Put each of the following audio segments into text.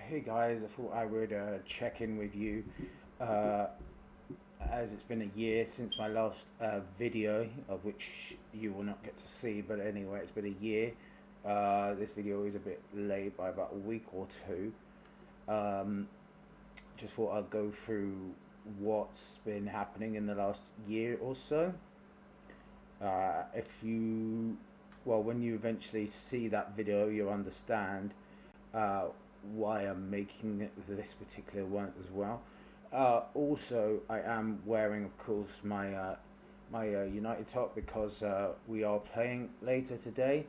Hey guys, I thought I would check in with you uh, as it's been a year since my last video, of which you will not get to see, but anyway, it's been a year. This video is a bit late by about a week or two. Um, just thought I'd go through what's been happening in the last year or so. If you, well, when you eventually see that video, you'll understand uh, why I'm making this particular one as well. Also, I am wearing, of course, my United top because we are playing later today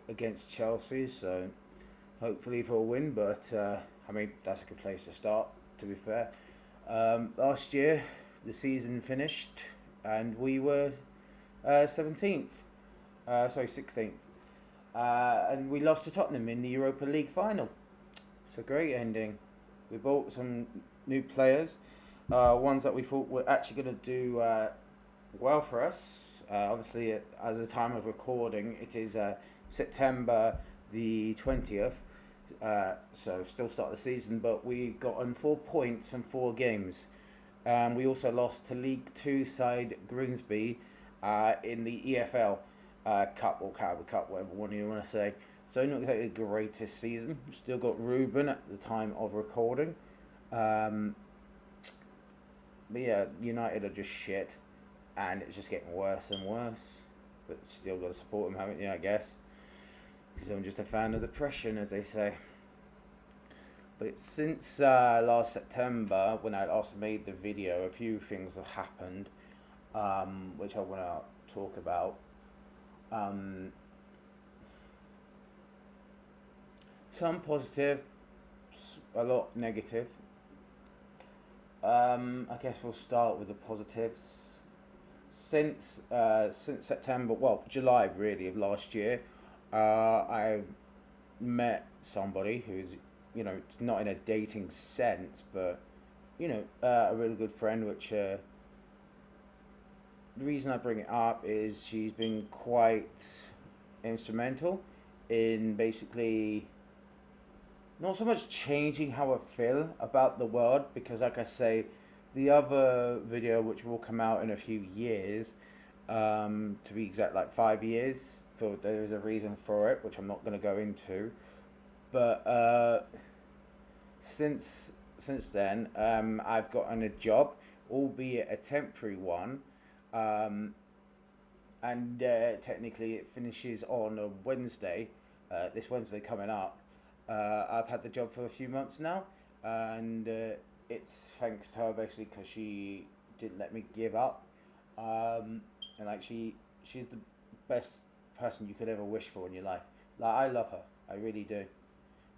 against Chelsea. So hopefully for a win, but I mean that's a good place to start. To be fair, last year the season finished and we were 17th, sorry 16th, and we lost to Tottenham in the Europa League final. It's a great ending. We bought some new players, ones that we thought were actually going to do well for us. Obviously, as the time of recording, it is September the 20th, so still start the season, but we got on 4 points from 4 games. We also lost to League Two side Grimsby in the EFL Cup or Carabao Cup, whatever one you want to say. So not exactly the greatest season. Still got Ruben at the time of recording. Um, but yeah, United are just shit, and it's just getting worse and worse. But still got to support them, haven't you? I guess because I'm just a fan of the depression, as they say. But since last September, when I last made the video, a few things have happened, which I want to talk about. Um, some positive, a lot negative. I guess we'll start with the positives. Since September, well, July really of last year, I met somebody who's, it's not in a dating sense, but a really good friend. Which the reason I bring it up is she's been quite instrumental in basically not so much changing how I feel about the world, because like I say, the other video which will come out in a few years, to be exact, like 5 years, so there's a reason for it which I'm not going to go into. But since then, I've gotten a job, albeit a temporary one, um, and technically it finishes on a Wednesday, this Wednesday coming up. I've had the job for a few months now, and it's thanks to her basically because she didn't let me give up, and like she's the best person you could ever wish for in your life. Like I love her, I really do,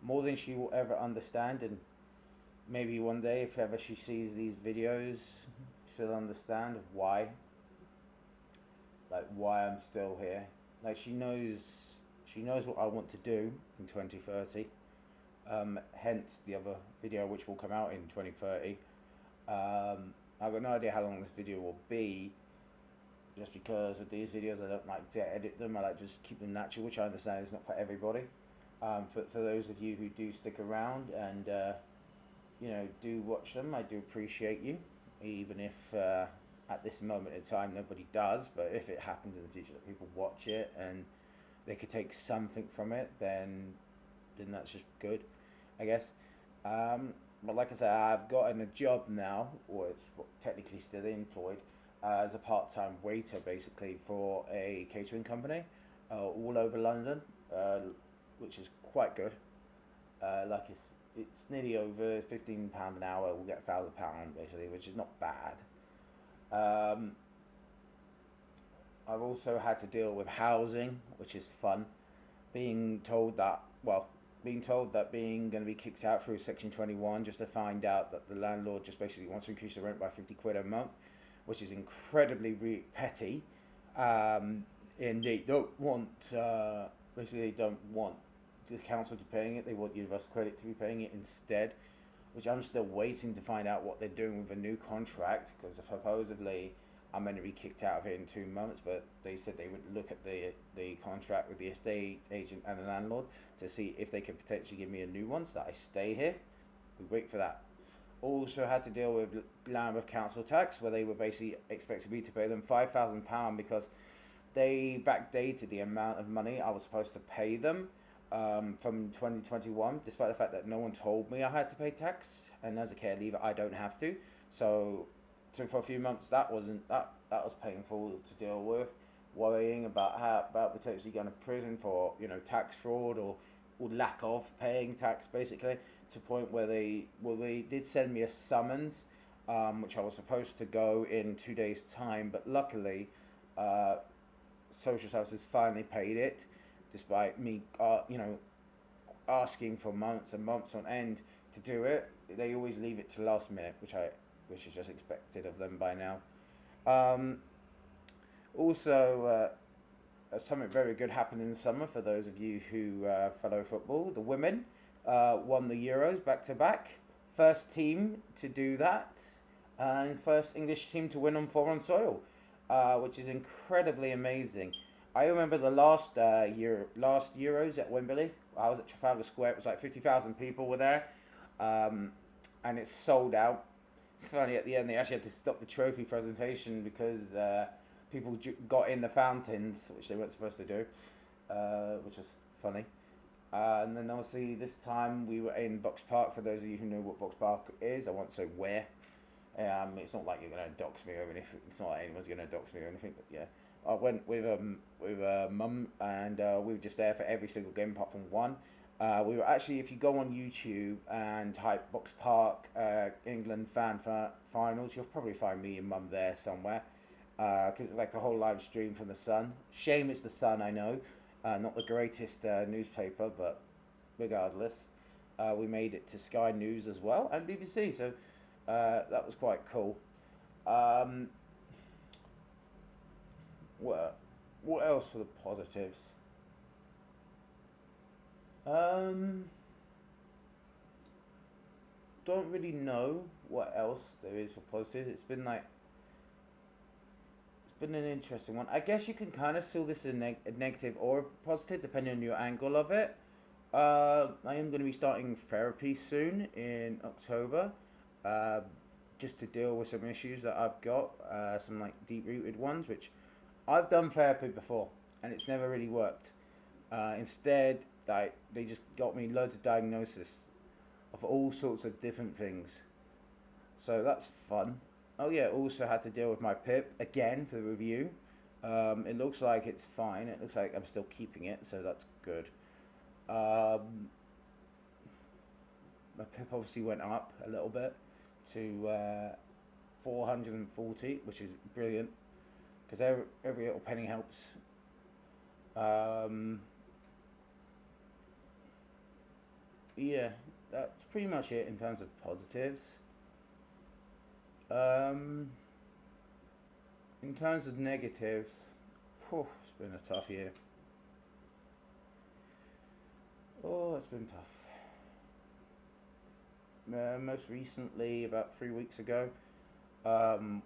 more than she will ever understand, and maybe one day if ever she sees these videos, she'll understand why I'm still here. Like she knows what I want to do in 2030. Hence the other video which will come out in 2030. I've got no idea how long this video will be, just because with these videos I don't like to edit them. I like to just keep them natural, which I understand is not for everybody. For those of you who do stick around and do watch them, I do appreciate you, even if at this moment in time nobody does. But if it happens in the future that people watch it and they could take something from it, then that's just good, I guess. But like I said, I've gotten a job now, or it's technically still employed, as a part-time waiter, basically for a catering company, all over London, which is quite good. Like it's nearly over £15 an hour. We'll get £1,000 basically, which is not bad. Um, I've also had to deal with housing, which is fun. Being told that, well, being told that being going to be kicked out through Section 21, just to find out that the landlord just basically wants to increase the rent by 50 quid a month, which is incredibly petty. And they don't want, basically, they don't want the council to be paying it. They want Universal Credit to be paying it instead, which I'm still waiting to find out what they're doing with a new contract, because supposedly I'm going to be kicked out of it in 2 months, but they said they would look at the contract with the estate agent and the landlord to see if they could potentially give me a new one so that I stay here. We wait for that. Also had to deal with Lambeth Council Tax, where they were basically expecting me to pay them £5,000 because they backdated the amount of money I was supposed to pay them from 2021, despite the fact that no one told me I had to pay tax, and as a care leaver, I don't have to. So for a few months, that was painful to deal with, worrying about potentially going to prison for tax fraud or lack of paying tax, basically, to the point where they did send me a summons, which I was supposed to go in 2 days' time, but luckily, social services finally paid it, despite me, asking for months and months on end to do it. They always leave it to last minute, which is just expected of them by now. Um, Also, something very good happened in the summer for those of you who follow football. The women won the Euros back to back. First team to do that, and first English team to win on foreign soil, which is incredibly amazing. I remember the last Euros at Wembley. I was at Trafalgar Square. It was like 50,000 people were there, um, and it's sold out. It's funny, at the end they actually had to stop the trophy presentation because people got in the fountains, which they weren't supposed to do, which was funny. And then obviously this time we were in Box Park. For those of you who know what Box Park is, I won't say where. It's not like you're gonna dox me or anything. It's not like anyone's gonna dox me or anything. But yeah, I went with mum, and we were just there for every single game apart from one. We were actually, if you go on YouTube and type Box Park England finals, you'll probably find me and mum there somewhere. Because it's like a whole live stream from the Sun. Shame it's the Sun, I know. Not the greatest newspaper, but regardless, we made it to Sky News as well and BBC, so that was quite cool. Um, what else for the positives? Um, don't really know what else there is for positives. It's been an interesting one. I guess you can kind of see this as a negative or a positive depending on your angle of it. I am going to be starting therapy soon in October, uh, just to deal with some issues that I've got, some like deep rooted ones, which I've done therapy before and it's never really worked. Instead, like they just got me loads of diagnosis of all sorts of different things. So that's fun. Oh yeah, also had to deal with my PIP again for the review. It looks like it's fine. It looks like I'm still keeping it, so that's good. Um, my PIP obviously went up a little bit to 440, which is brilliant because every little penny helps. Um, yeah, that's pretty much it in terms of positives. Um, in terms of negatives, whew, it's been a tough year. Oh, it's been tough. Most recently, about 3 weeks ago, um,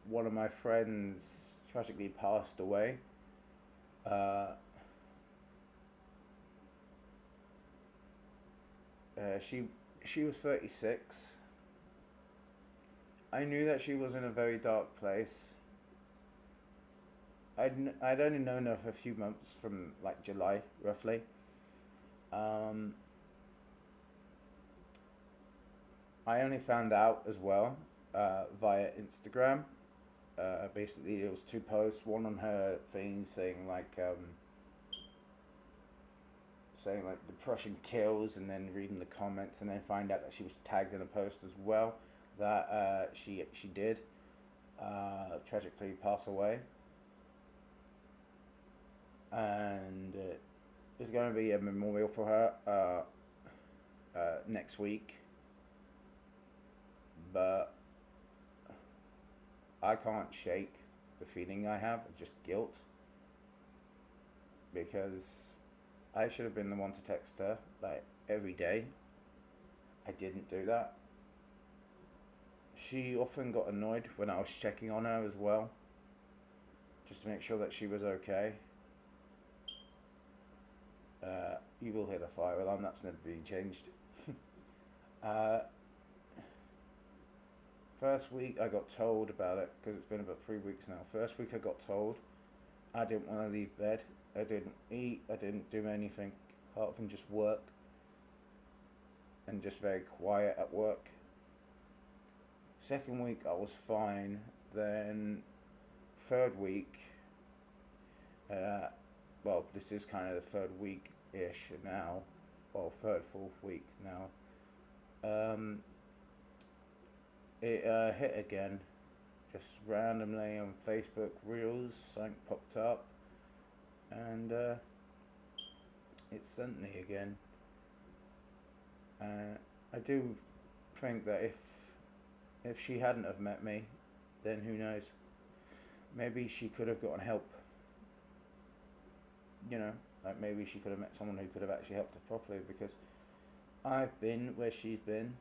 one of my friends tragically passed away. Uh, she was 36. I knew that she was in a very dark place. I'd only known her for a few months, from like July roughly. Um, I only found out as well via Instagram. Basically, it was two posts, one on her thing saying like depression kills, and then reading the comments, and then find out that she was tagged in a post as well that she did tragically pass away, and there's going to be a memorial for her next week, but I can't shake the feeling I have of just guilt, because I should have been the one to text her like every day. I didn't do that. She often got annoyed when I was checking on her as well. just to make sure that she was okay. You will hear the fire alarm, that's never been changed. uh, First week I got told about it, because it's been about 3 weeks now. First week I got told I didn't want to leave bed. I didn't eat, I didn't do anything apart from just work and just very quiet at work. Second week I was fine. Then third week, well, this is kind of the third week-ish now, well, third, fourth week now. It hit again, just randomly on Facebook Reels, something popped up, and it sent me again. I do think that if she hadn't have met me, then who knows? Maybe she could have gotten help. You know, like maybe she could have met someone who could have actually helped her properly, because I've been where she's been.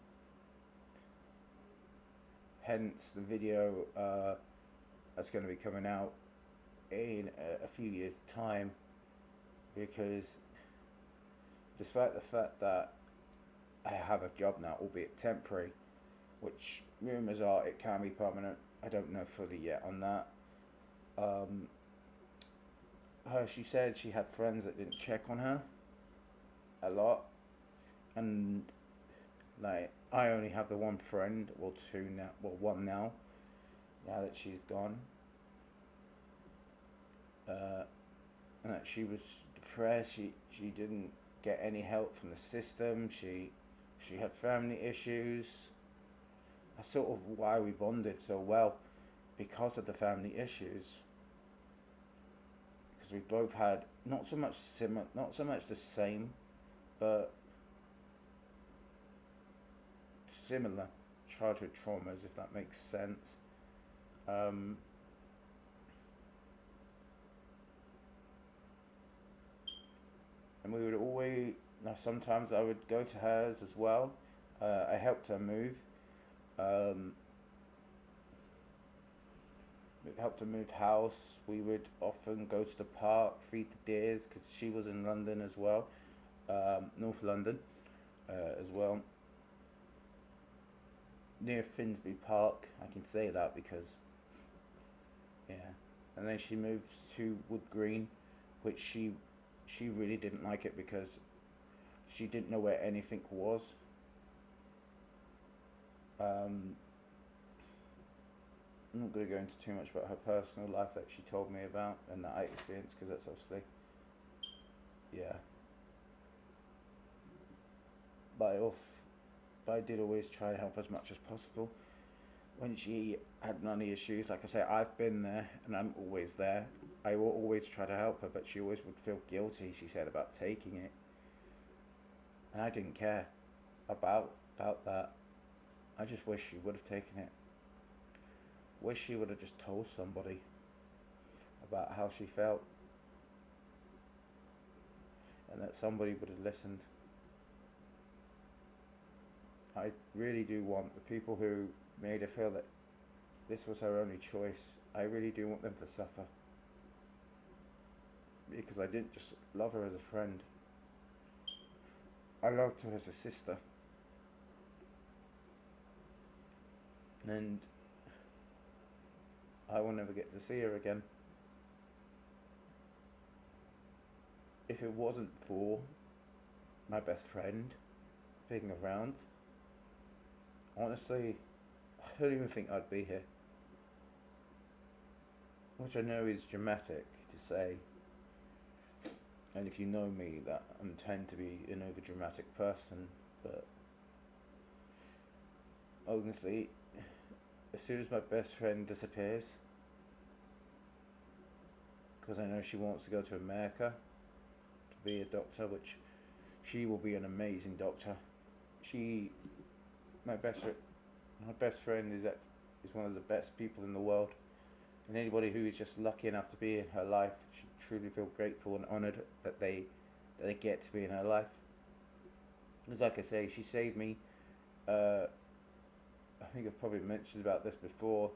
Hence the video that's going to be coming out in a few years' time, because despite the fact that I have a job now, albeit temporary, which rumours are it can be permanent, I don't know fully yet on that. She said she had friends that didn't check on her a lot, and like I only have the one friend, well two now, well one now that she's gone, and that she was depressed. She didn't get any help from the system. She had family issues. That's sort of why we bonded so well, because of the family issues. Because we both had not so much the same, but similar childhood traumas, if that makes sense. And we would always, sometimes I would go to hers as well. I helped her move. We helped her move house. We would often go to the park, feed the deers, because she was in London as well, North London as well, near Finsbury Park. I can say that because, yeah. And then she moved to Wood Green, which she really didn't like it, because she didn't know where anything was. I'm not going to go into too much about her personal life that she told me about and that I experienced, because that's obviously, yeah. But I did always try to help as much as possible. When she had money issues, like I say, I've been there and I'm always there. I will always try to help her, but she always would feel guilty, she said, about taking it. And I didn't care about that. I just wish she would have taken it. Wish she would have just told somebody about how she felt, and that somebody would have listened. I really do want the people who made her feel that this was her only choice, I really do want them to suffer. Because I didn't just love her as a friend, I loved her as a sister. And I will never get to see her again. If it wasn't for my best friend being around, honestly, I don't even think I'd be here. Which I know is dramatic to say, and if you know me, that I tend to be an overdramatic person, but honestly, as soon as my best friend disappears, because I know she wants to go to America to be a doctor, which she will be an amazing doctor. My best friend is one of the best people in the world, and anybody who is just lucky enough to be in her life should truly feel grateful and honoured that they get to be in her life. Because like I say, she saved me. I think I've probably mentioned about this before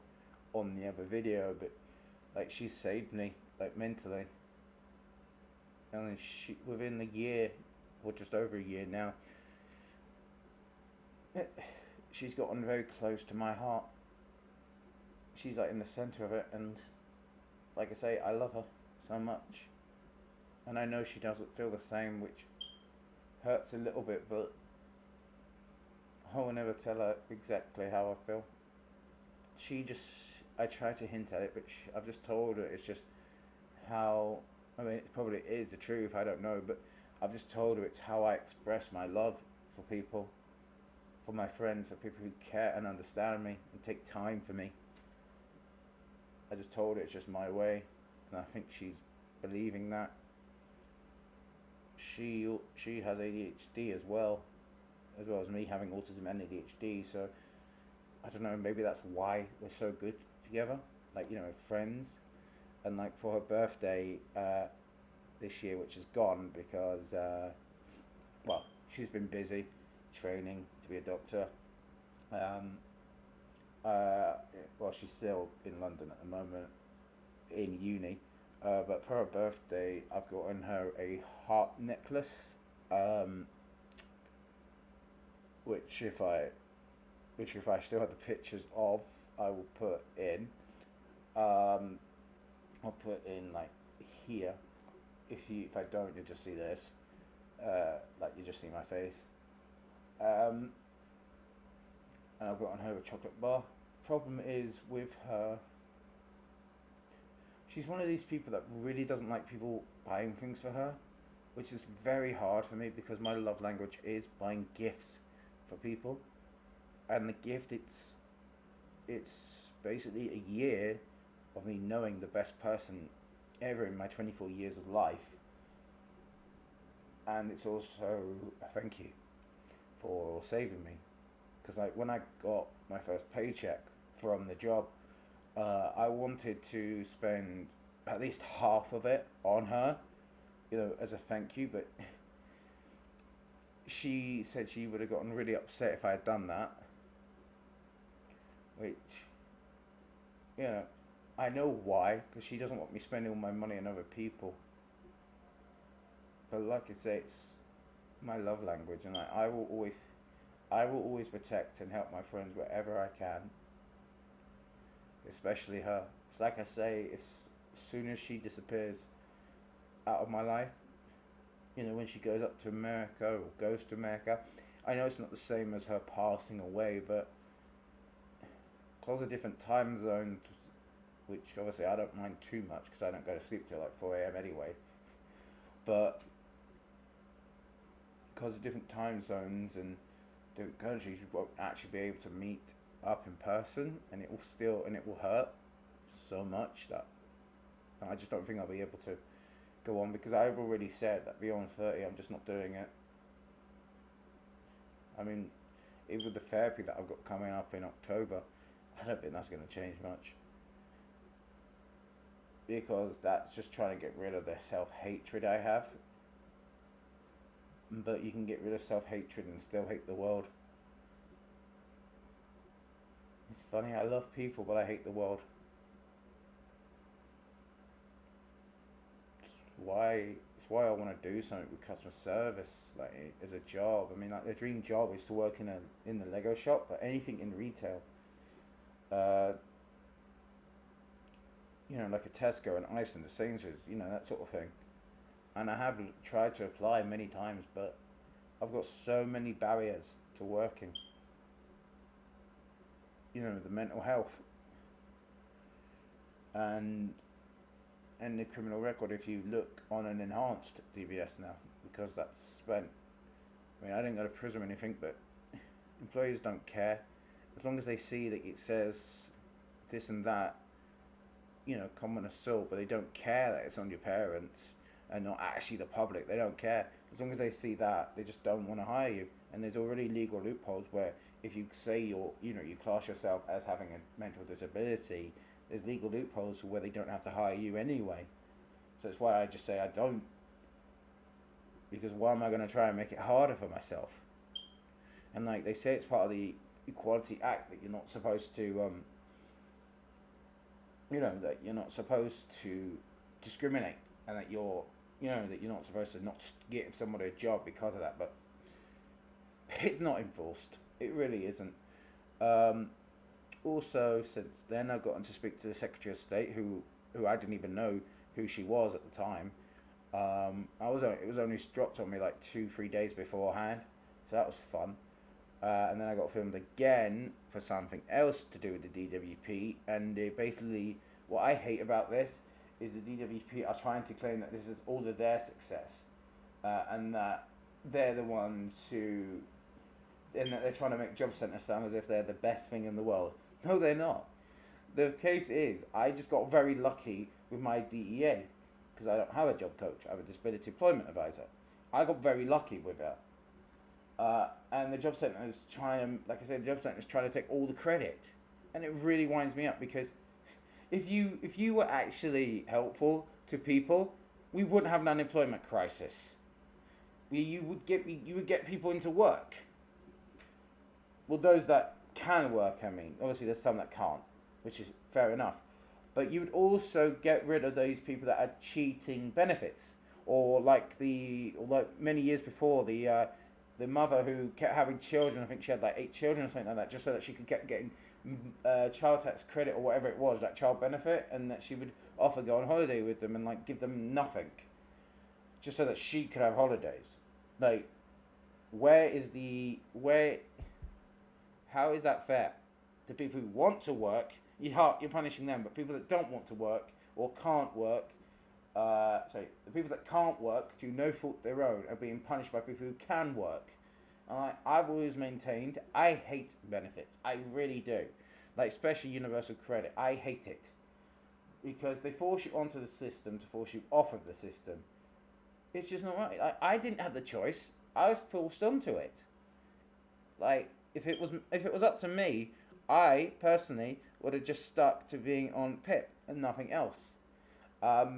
on the other video, but Like she saved me, like mentally. And then she, within the year, or just over a year now, she's gotten very close to my heart. She's like in the center of it, and like I say, I love her so much. And I know she doesn't feel the same, which hurts a little bit, but I will never tell her exactly how I feel. She just, I try to hint at it, but I've just told her it's just how, I mean, it probably is the truth, I don't know, but I've just told her it's how I express my love for people, for my friends, for people who care and understand me and take time for me. I just told her it's just my way, and I think she's believing that. She has ADHD as well as me having autism and ADHD. So I don't know. Maybe that's why we're so good together. Like friends. And like for her birthday this year, which is gone because well, she's been busy training to be a doctor. Um, well, she's still in London at the moment in uni. But for her birthday, I've gotten her a heart necklace, um, which if I still have the pictures of, I will put in. Um, I'll put in like here. If I don't, you just see this. Like you just see my face. Um, and I've gotten her a chocolate bar. Problem is with her, she's one of these people that really doesn't like people buying things for her, which is very hard for me because my love language is buying gifts for people, and the gift it's basically a year of me knowing the best person ever in my 24 years of life, and it's also a thank you for saving me, because like when I got my first paycheck from the job, I wanted to spend at least half of it on her, as a thank you, but she said she would have gotten really upset if I had done that, which, you know, I know why, because she doesn't want me spending all my money on other people. But like I say, it's my love language, and I will always protect and help my friends wherever I can, especially her. It's like I say, it's as soon as she disappears out of my life, when she goes up to America or goes to America, I know it's not the same as her passing away, but because of different time zones, which obviously I don't mind too much because I don't go to sleep till like 4 a.m. anyway, but because of different time zones and different countries, you won't actually be able to meet up in person, and it will hurt so much that I just don't think I'll be able to go on, because I've already said that beyond 30 I'm just not doing it. I mean, even with the therapy that I've got coming up in October, I don't think that's going to change much, because that's just trying to get rid of the self-hatred I have. But you can get rid of self-hatred and still hate the world. It's funny, I love people, but I hate the world. It's why I want to do something with customer service, like as a job. I mean, like the dream job is to work in the Lego shop, but anything in retail. Uh, like a Tesco and Iceland, the Sainsbury's, that sort of thing. And I have tried to apply many times, but I've got so many barriers to working. The mental health and the criminal record. If you look on an enhanced DBS now, because that's spent. I mean, I didn't go to prison or anything, but employees don't care as long as they see that it says this and that. Common assault, but they don't care that it's on your parents and not actually the public. They don't care. As long as they see that, they just don't want to hire you. And there's already legal loopholes where if you say you class yourself as having a mental disability, there's legal loopholes where they don't have to hire you anyway. So that's why I just say I don't. Because why am I going to try and make it harder for myself? And like they say, it's part of the Equality Act that you're not supposed to that you're not supposed to discriminate, and that that you're not supposed to not give somebody a job because of that. But it's not enforced. It really isn't. Um, Also, since then, I've gotten to speak to the Secretary of State, who I didn't even know who she was at the time. It was only dropped on me like 2 3 days beforehand, so that was fun. And then I got filmed again for something else to do with the DWP, and basically what I hate about this is the DWP are trying to claim that this is all of their success, and that they're the ones who, and that they're trying to make job centres sound as if they're the best thing in the world. No, they're not. The case is, I just got very lucky with my DEA because I don't have a job coach. I have a disability employment advisor. I got very lucky with it. And the job centre is like I said, the job centre is trying to take all the credit, and it really winds me up because if you were actually helpful to people, we wouldn't have an unemployment crisis. You would get people into work. Well, those that can work, I mean, obviously there's some that can't, which is fair enough. But you would also get rid of those people that are cheating benefits, or like many years before, the mother who kept having children. I think she had like 8 children or something like that, just so that she could keep getting child tax credit or whatever it was, like child benefit, and that she would often go on holiday with them and like give them nothing, just so that she could have holidays. Like, where? How is that fair? The people who want to work, you're punishing them, but people that don't want to work or can't work, the people that can't work through no fault of their own are being punished by people who can work. And I've always maintained I hate benefits. I really do. Like, especially universal credit. I hate it. Because they force you onto the system to force you off of the system. It's just not right. I didn't have the choice. I was forced onto it. Like, if it was up to me, I personally would have just stuck to being on PIP and nothing else. As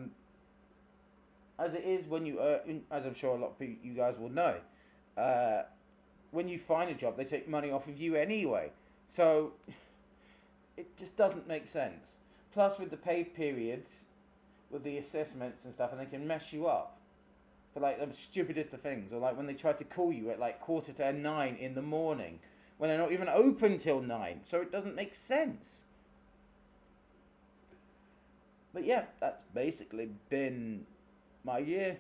it is when you as I'm sure a lot of you guys will know, when you find a job, they take money off of you anyway. So it just doesn't make sense. Plus, with the pay periods, with the assessments and stuff, and they can mess you up for like the stupidest of things, or like when they try to call you at like 9:15 in the morning when they're not even open till 9, so it doesn't make sense. But yeah, that's basically been my year.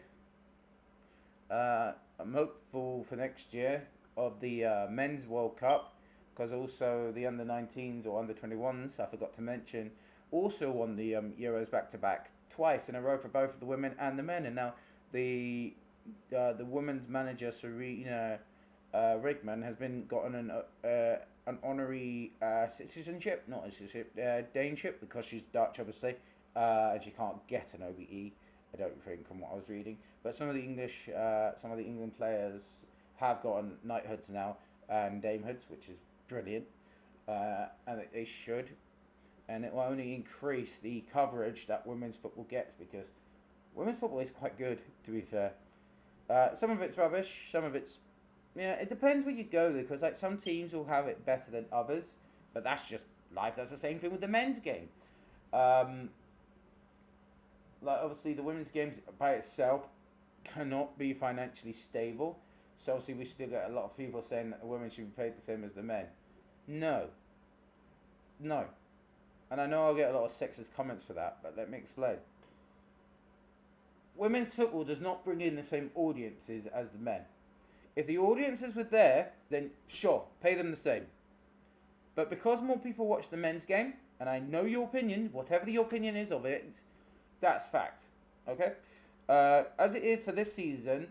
I'm hopeful for next year of the men's World Cup, because also the under 19s or under 21s, I forgot to mention, also won the Euros back to back twice in a row for both the women and the men. And now the women's manager Serena Rigman has gotten an honorary citizenship, not a citizenship, Daneship, because she's Dutch, obviously, and she can't get an OBE. I don't think, from what I was reading. But some of the England players have gotten knighthoods now and damehoods, which is brilliant, and they should. And it will only increase the coverage that women's football gets, because women's football is quite good, to be fair. Some of it's rubbish, some of it's, it depends where you go, because like some teams will have it better than others, but that's just life. That's the same thing with the men's game. Like, obviously the women's games by itself cannot be financially stable, so obviously we still get a lot of people saying that the women should be paid the same as the men. No, and I know I'll get a lot of sexist comments for that, but let me explain. Women's football does not bring in the same audiences as the men. If the audiences were there, then sure, pay them the same. But because more people watch the men's game, and I know your opinion, whatever your opinion is of it, that's fact. Okay? As it is for this season,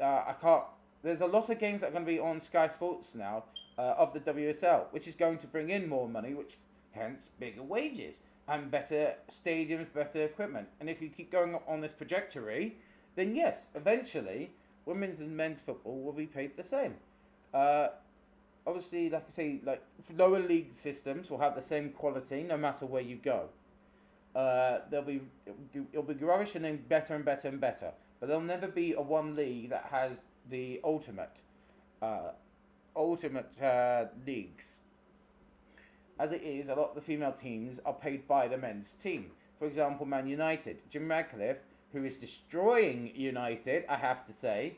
I can't. There's a lot of games that are going to be on Sky Sports now of the WSL, which is going to bring in more money, which hence bigger wages and better stadiums, better equipment. And if you keep going up on this trajectory, then yes, eventually women's and men's football will be paid the same. Obviously, like I say, like lower league systems will have the same quality no matter where you go. It'll be rubbish and then better and better and better. But there'll never be a one league that has the ultimate leagues. As it is, a lot of the female teams are paid by the men's team. For example, Man United. Jim Radcliffe, who is destroying United, I have to say,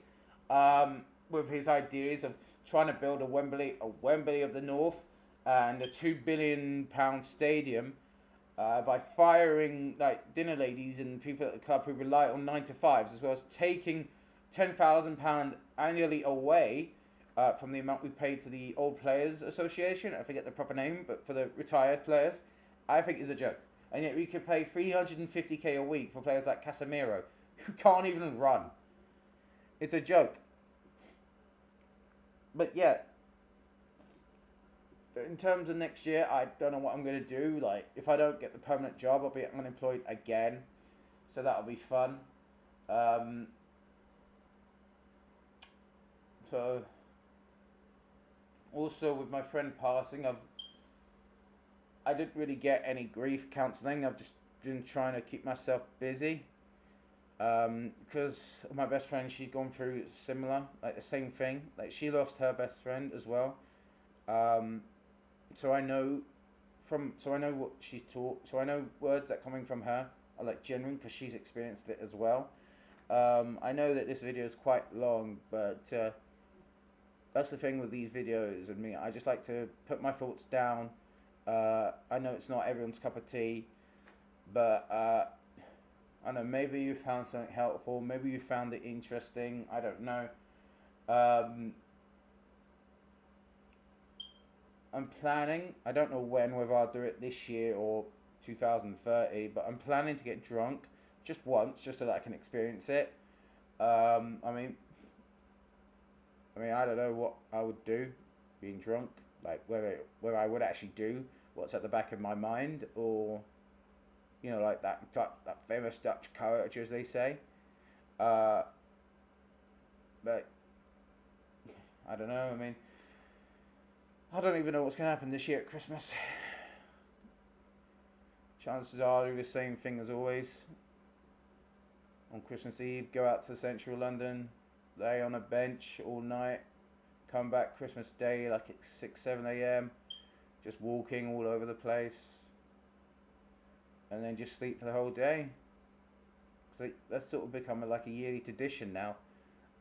with his ideas of trying to build a Wembley of the North, and a £2 billion stadium, by firing like dinner ladies and people at the club who rely on 9 to 5s, as well as taking £10,000 annually away from the amount we pay to the Old Players Association. I forget the proper name, but for the retired players, I think is a joke. And yet we could pay 350k a week for players like Casemiro, who can't even run. It's a joke. But yeah, in terms of next year, I don't know what I'm going to do. Like, if I don't get the permanent job, I'll be unemployed again. So that'll be fun. So, also with my friend passing, I didn't really get any grief counselling. I've just been trying to keep myself busy. Because my best friend, she's gone through similar, like the same thing. Like, she lost her best friend as well. So I know what she's taught. So I know words that coming from her are like genuine because she's experienced it as well. I know that this video is quite long, but that's the thing with these videos and me. I just like to put my thoughts down. I know it's not everyone's cup of tea, but I don't know, maybe you found something helpful. Maybe you found it interesting. I don't know. I'm planning, I don't know whether I'll do it this year or 2030, but I'm planning to get drunk just once, just so that I can experience it. I mean, I don't know what I would do being drunk, like whether I would actually do what's at the back of my mind, or like that famous Dutch character, as they say. But I don't know. I mean, I don't even know what's going to happen this year at Christmas. Chances are I'll do the same thing as always. On Christmas Eve, go out to central London, lay on a bench all night, come back Christmas Day like at 6, 7 a.m, just walking all over the place, and then just sleep for the whole day. So that's sort of become like a yearly tradition now.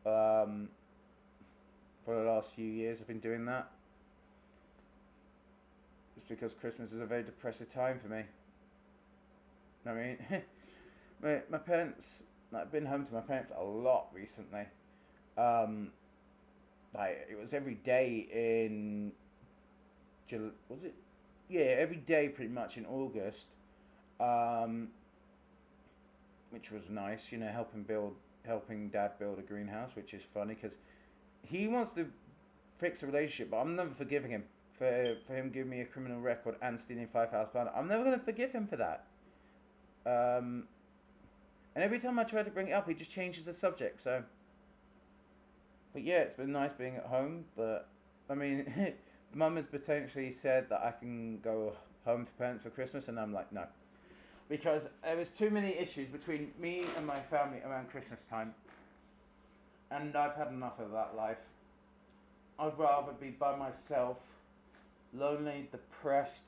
For the last few years I've been doing that. Just because Christmas is a very depressive time for me. I mean, my parents, I've been home to my parents a lot recently. Like, it was every day in was it? Yeah, every day pretty much in August. Which was nice, helping Dad build a greenhouse, which is funny because he wants to fix a relationship, but I'm never forgiving him for him giving me a criminal record and stealing £5,000. I'm never going to forgive him for that. And every time I try to bring it up, he just changes the subject. So, but yeah, it's been nice being at home. But I mean, Mum has potentially said that I can go home to parents for Christmas, and I'm like, no, because there was too many issues between me and my family around Christmas time, and I've had enough of that life. I'd rather be by myself, lonely, depressed,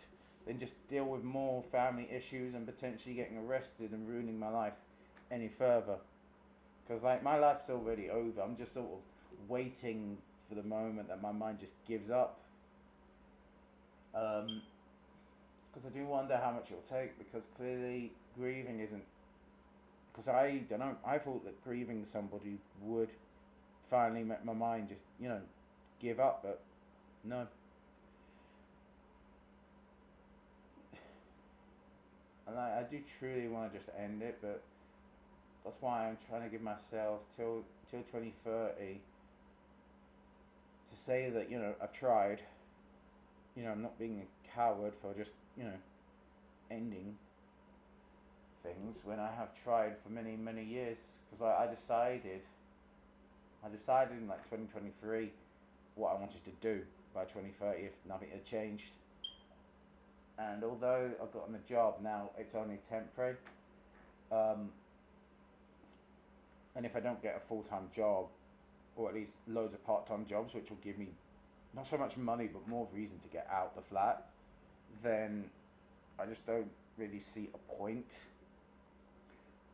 than just deal with more family issues and potentially getting arrested and ruining my life any further. Because like, my life's already over. I'm just sort of waiting for the moment that my mind just gives up. Because I do wonder how much it'll take, because clearly grieving isn't... Because I don't know, I thought that grieving somebody would finally make my mind just, give up, but no. And I do truly want to just end it, but that's why I'm trying to give myself till 2030 to say that, I've tried. I'm not being a coward for just, ending things when I have tried for many, many years. Because I decided in like 2023 what I wanted to do by 2030 if nothing had changed. And although I've gotten a job now, it's only temporary. And if I don't get a full-time job, or at least loads of part-time jobs, which will give me not so much money but more reason to get out the flat, then I just don't really see a point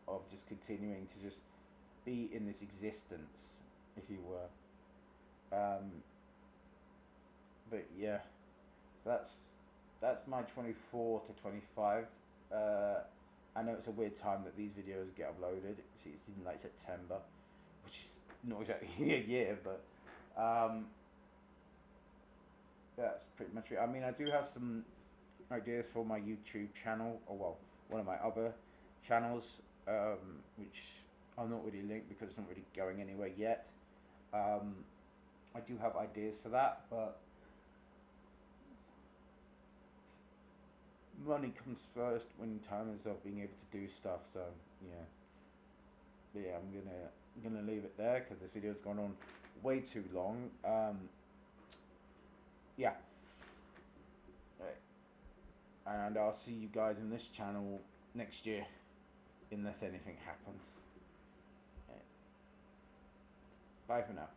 of just continuing to just be in this existence, if you were. But yeah, so that's my 24 to 25. I know it's a weird time that these videos get uploaded. See, it's in like September, which is not exactly a year, but that's pretty much it. I mean, I do have some ideas for my YouTube channel, or well, one of my other channels, which I'm not really linked because it's not really going anywhere yet. I do have ideas for that, but money comes first when terms of being able to do stuff. So yeah, but yeah, I'm gonna leave it there because this video's gone on way too long. Yeah, right. And I'll see you guys in this channel next year, unless anything happens. Right. Bye for now.